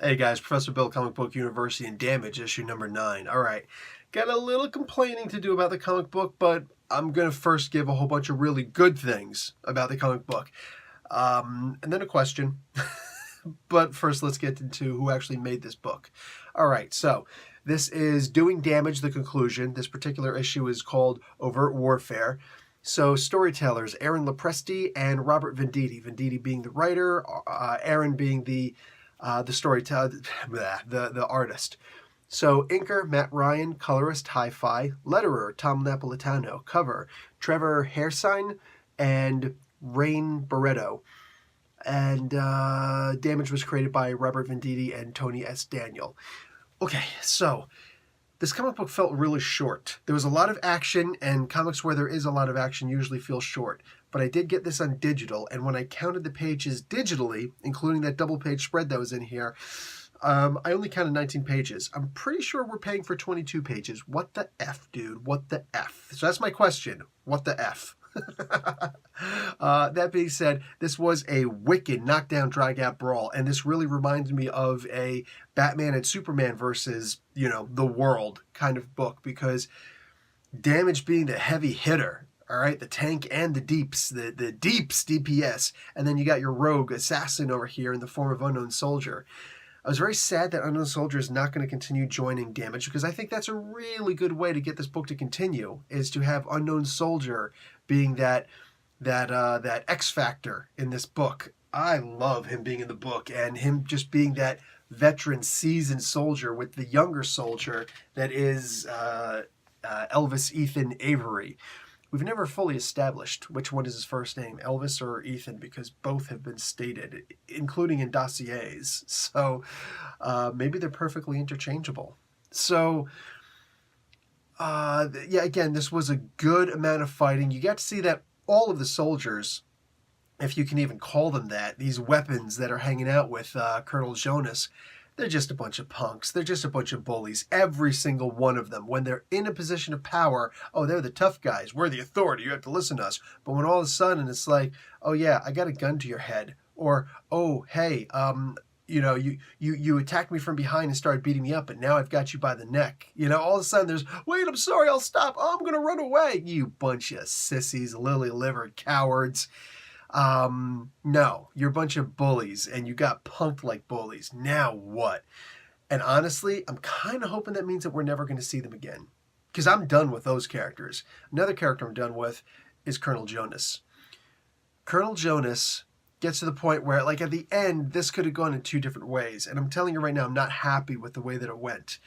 Hey guys, Professor Bill, Comic Book University and Damage, issue number 9. Alright, got a little complaining to do about the comic book, but I'm going to first give a whole bunch of really good things about the comic book. And then a question. But first, let's get into who actually made this book. Alright, so this is Doing Damage, the conclusion. This particular issue is called Overt Warfare. So storytellers, Aaron Lopresti and Robert Venditti. Venditti being the writer, Aaron being the storyteller, the artist. So inker, Matt Ryan, colorist, Hi-Fi, letterer, Tom Napolitano, cover, Trevor Hairsine, and Rain Barretto. And Damage was created by Robert Venditti and Tony S. Daniel. Okay, so this comic book felt really short. There was a lot of action, and comics where there is a lot of action usually feel short. But I did get this on digital, and when I counted the pages digitally, including that double-page spread that was in here, I only counted 19 pages. I'm pretty sure we're paying for 22 pages. What the F, dude? What the F? So that's my question. What the F? That being said, this was a wicked knockdown, drag-out brawl, and this really reminds me of a Batman and Superman versus, the world kind of book, because Damage being the heavy hitter, all right, the tank and the deeps, the deeps DPS, and then you got your rogue assassin over here in the form of Unknown Soldier. I was very sad that Unknown Soldier is not going to continue joining Damage, because I think that's a really good way to get this book to continue, is to have Unknown Soldier being that X factor in this book. I love him being in the book, and him just being that veteran, seasoned soldier with the younger soldier that is Elvis Ethan Avery. We've never fully established which one is his first name, Elvis or Ethan, because both have been stated, including in dossiers. So maybe they're perfectly interchangeable. So, yeah, again, this was a good amount of fighting. You got to see that all of the soldiers, if you can even call them that, these weapons that are hanging out with Colonel Jonas, they're just a bunch of punks. They're just a bunch of bullies. Every single one of them. When they're in a position of power, oh, they're the tough guys. We're the authority. You have to listen to us. But when all of a sudden it's like, oh, yeah, I got a gun to your head. Or, oh, hey, you attacked me from behind and started beating me up, but now I've got you by the neck. All of a sudden there's, wait, I'm sorry, I'll stop. Oh, I'm going to run away. You bunch of sissies, lily-livered cowards. No, you're a bunch of bullies, and you got punked like bullies. Now what? And honestly, I'm kind of hoping that means that we're never going to see them again, because I'm done with those characters. Another character I'm done with is Colonel Jonas. Colonel Jonas gets to the point where, like, at the end, this could have gone in two different ways, and I'm telling you right now, I'm not happy with the way that it went.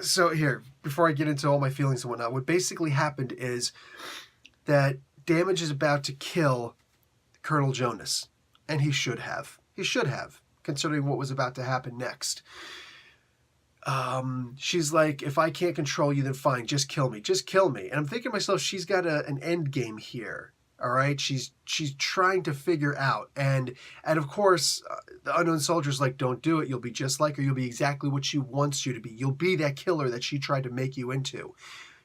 So here, before I get into all my feelings and whatnot, what basically happened is that Damage is about to kill Colonel Jonas, and he should have. He should have, considering what was about to happen next. She's like, if I can't control you, then fine, just kill me. Just kill me. And I'm thinking to myself, she's got an end game here, all right? She's trying to figure out. And of course, the Unknown Soldier's like, don't do it. You'll be just like her. You'll be exactly what she wants you to be. You'll be that killer that she tried to make you into.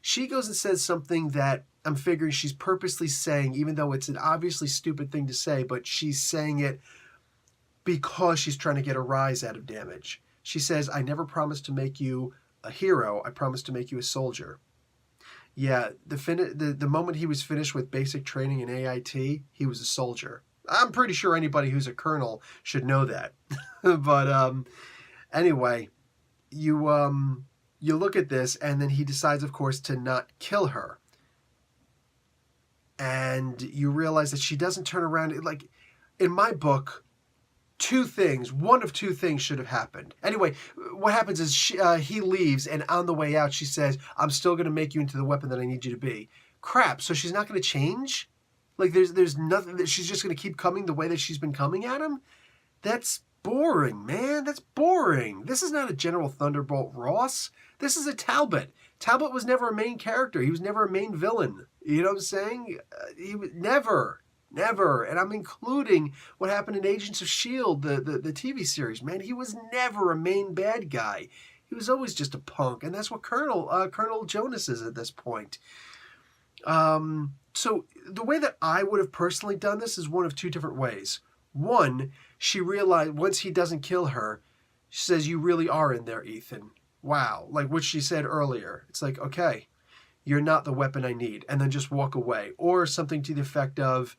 She goes and says something that I'm figuring she's purposely saying, even though it's an obviously stupid thing to say, but she's saying it because she's trying to get a rise out of Damage. She says, I never promised to make you a hero. I promised to make you a soldier. Yeah, the moment he was finished with basic training in AIT, he was a soldier. I'm pretty sure anybody who's a colonel should know that. But anyway, you look at this, and then he decides, of course, to not kill her. And you realize that she doesn't turn around. Like, in my book, one of two things should have happened. Anyway, what happens is he leaves, and on the way out, she says, I'm still going to make you into the weapon that I need you to be. Crap, so she's not going to change? Like, there's nothing, that she's just going to keep coming the way that she's been coming at him? That's boring, man. That's boring. This is not a General Thunderbolt Ross. This is a Talbot. Talbot was never a main character. He was never a main villain. You know what I'm saying? He was never. And I'm including what happened in Agents of S.H.I.E.L.D., the TV series. Man, he was never a main bad guy. He was always just a punk, and that's what Colonel Jonas is at this point. So the way that I would have personally done this is one of two different ways. One, she realized once he doesn't kill her, she says, "You really are in there, Ethan. Wow." Like what she said earlier. It's like, okay, you're not the weapon I need. And then just walk away. Or something to the effect of,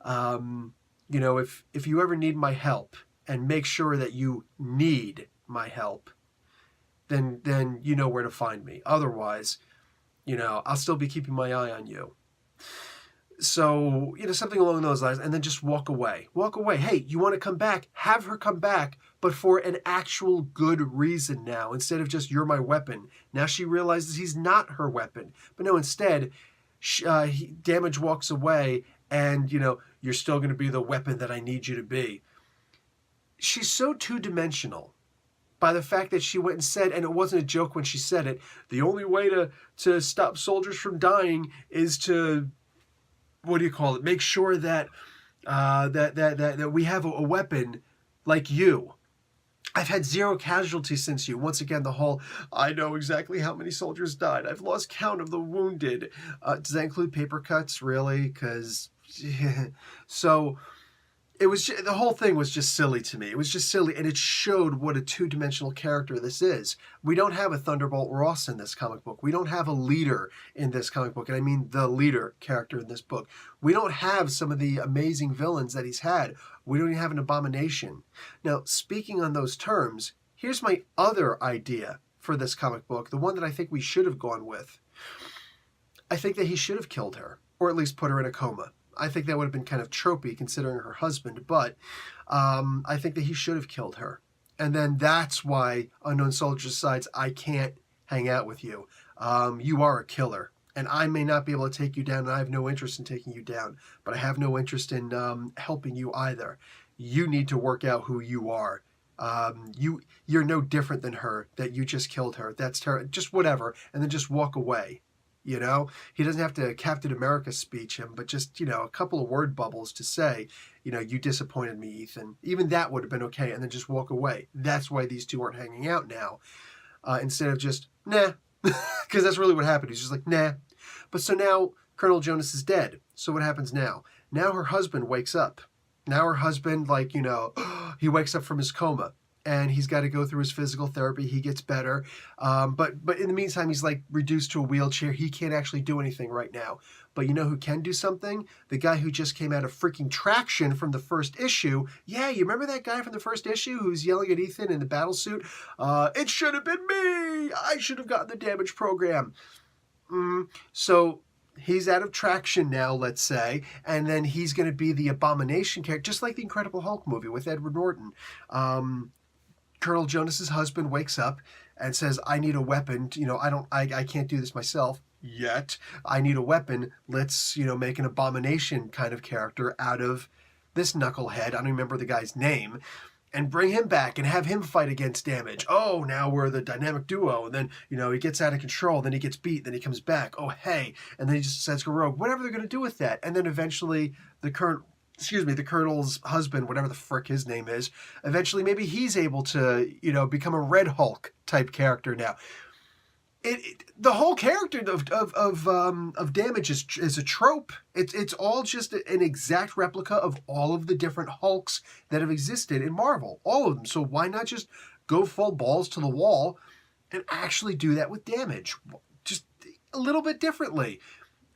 if you ever need my help, and make sure that you need my help, then you know where to find me. Otherwise, I'll still be keeping my eye on you. So, something along those lines, and then just walk away. Walk away. Hey, you want to come back? Have her come back, but for an actual good reason now, instead of just, you're my weapon. Now she realizes he's not her weapon. But no, instead, Damage walks away, and, you're still going to be the weapon that I need you to be. She's so two-dimensional by the fact that she went and said, and it wasn't a joke when she said it, the only way to stop soldiers from dying is to, make sure that that we have a weapon like you. I've had 0 casualties since you. Once again, the whole, I know exactly how many soldiers died. I've lost count of the wounded. Does that include paper cuts, really? Because, so... the whole thing was just silly to me. It was just silly, and it showed what a two-dimensional character this is. We don't have a Thunderbolt Ross in this comic book. We don't have a leader in this comic book, and I mean the leader character in this book. We don't have some of the amazing villains that he's had. We don't even have an Abomination. Now, speaking on those terms, here's my other idea for this comic book, the one that I think we should have gone with. I think that he should have killed her, or at least put her in a coma. I think that would have been kind of tropey considering her husband, but I think that he should have killed her. And then that's why Unknown Soldier decides, I can't hang out with you. You are a killer, and I may not be able to take you down, and I have no interest in taking you down, but I have no interest in helping you either. You need to work out who you are. You're no different than her, that you just killed her. That's terrible. Just whatever, and then just walk away. He doesn't have to Captain America speech him, but just, a couple of word bubbles to say, you disappointed me, Ethan. Even that would have been okay, and then just walk away. That's why these two aren't hanging out now. Instead of just, nah, because that's really what happened. He's just like, nah. But so now Colonel Jonas is dead. So what happens now? Now her husband wakes up. Now her husband, he wakes up from his coma. And he's got to go through his physical therapy. He gets better. But in the meantime, he's reduced to a wheelchair. He can't actually do anything right now. But you know who can do something? The guy who just came out of freaking Traction from the first issue. Yeah, you remember that guy from the first issue who's yelling at Ethan in the battle suit? It should have been me. I should have gotten the Damage program. So he's out of Traction now, let's say, and then he's going to be the Abomination character, just like the Incredible Hulk movie with Edward Norton. Colonel Jonas's husband wakes up and says, I need a weapon. I can't do this myself yet. I need a weapon. Let's, make an Abomination kind of character out of this knucklehead. I don't remember the guy's name. And bring him back and have him fight against Damage. Oh, now we're the dynamic duo. And then, he gets out of control. Then he gets beat. Then he comes back. Oh, hey. And then he just decides to go rogue. Whatever they're going to do with that. And then eventually the colonel's husband, whatever the frick his name is, eventually maybe he's able to, become a Red Hulk type character now. The whole character of Damage is a trope. It's all just an exact replica of all of the different Hulks that have existed in Marvel. All of them. So why not just go full balls to the wall and actually do that with Damage? Just a little bit differently.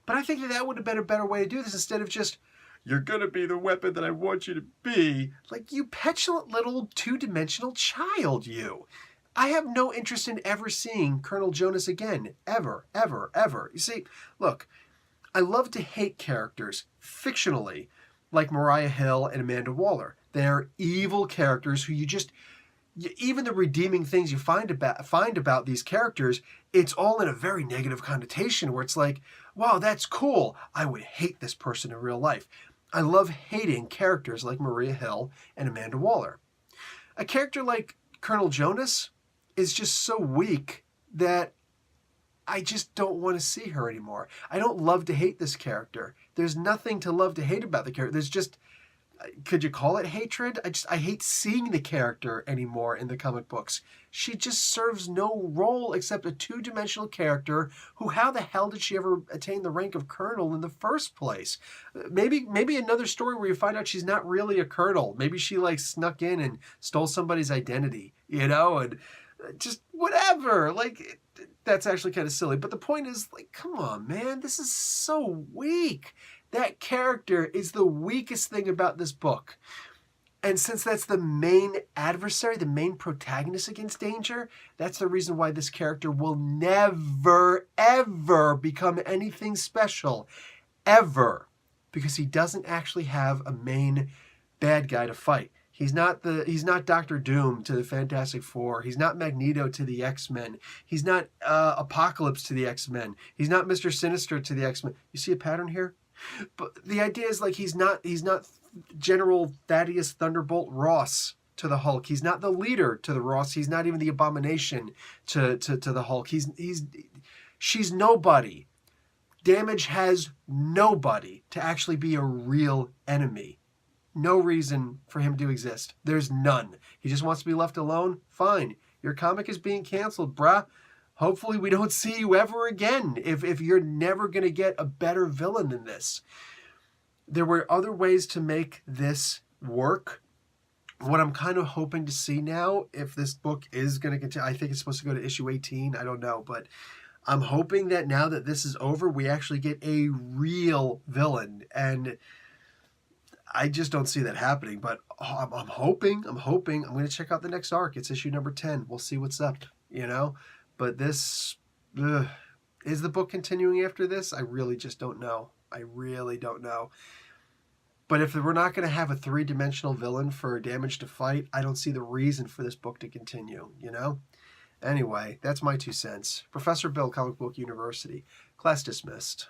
But I think that would have been a better way to do this instead of just, you're going to be the weapon that I want you to be. Like, you petulant little two-dimensional child, you. I have no interest in ever seeing Colonel Jonas again. Ever, ever, ever. You see, look, I love to hate characters, fictionally, like Mariah Hill and Amanda Waller. They're evil characters who even the redeeming things you find about these characters, it's all in a very negative connotation where it's like, wow, that's cool. I would hate this person in real life. I love hating characters like Maria Hill and Amanda Waller. A character like Colonel Jonas is just so weak that I just don't want to see her anymore. I don't love to hate this character. There's nothing to love to hate about the character. There's just, Could you call it hatred? I hate seeing the character anymore in the comic books. She just serves no role except a two-dimensional character who, how the hell did she ever attain the rank of colonel in the first place? Maybe another story where you find out she's not really a colonel. Maybe she like snuck in and stole somebody's identity, you know, and just whatever. Like, that's actually kind of silly. But the point is, like, come on, man, this is so weak. That character is the weakest thing about this book. And since that's the main adversary, the main protagonist against Danger, that's the reason why this character will never, ever become anything special. Ever. Because he doesn't actually have a main bad guy to fight. He's not Doctor Doom to the Fantastic Four. He's not Magneto to the X-Men. He's not Apocalypse to the X-Men. He's not Mr. Sinister to the X-Men. You see a pattern here? But the idea is like he's not General Thaddeus Thunderbolt Ross to the Hulk. He's not the leader to the Ross. He's not even the Abomination to the Hulk. She's nobody. Damage has nobody to actually be a real enemy. No reason for him to exist. There's none. He just wants to be left alone? Fine. Your comic is being canceled, bruh. Hopefully we don't see you ever again if you're never going to get a better villain than this. There were other ways to make this work. What I'm kind of hoping to see now, if this book is going to continue, I think it's supposed to go to issue 18. I don't know, but I'm hoping that now that this is over, we actually get a real villain. And I just don't see that happening, but I'm hoping. I'm going to check out the next arc. It's issue number 10. We'll see what's up, you know? But this, is the book continuing after this? I really just don't know. I really don't know. But if we're not going to have a three-dimensional villain for Damage to fight, I don't see the reason for this book to continue, you know? Anyway, that's my 2 cents. Professor Bill, Comic Book University. Class dismissed.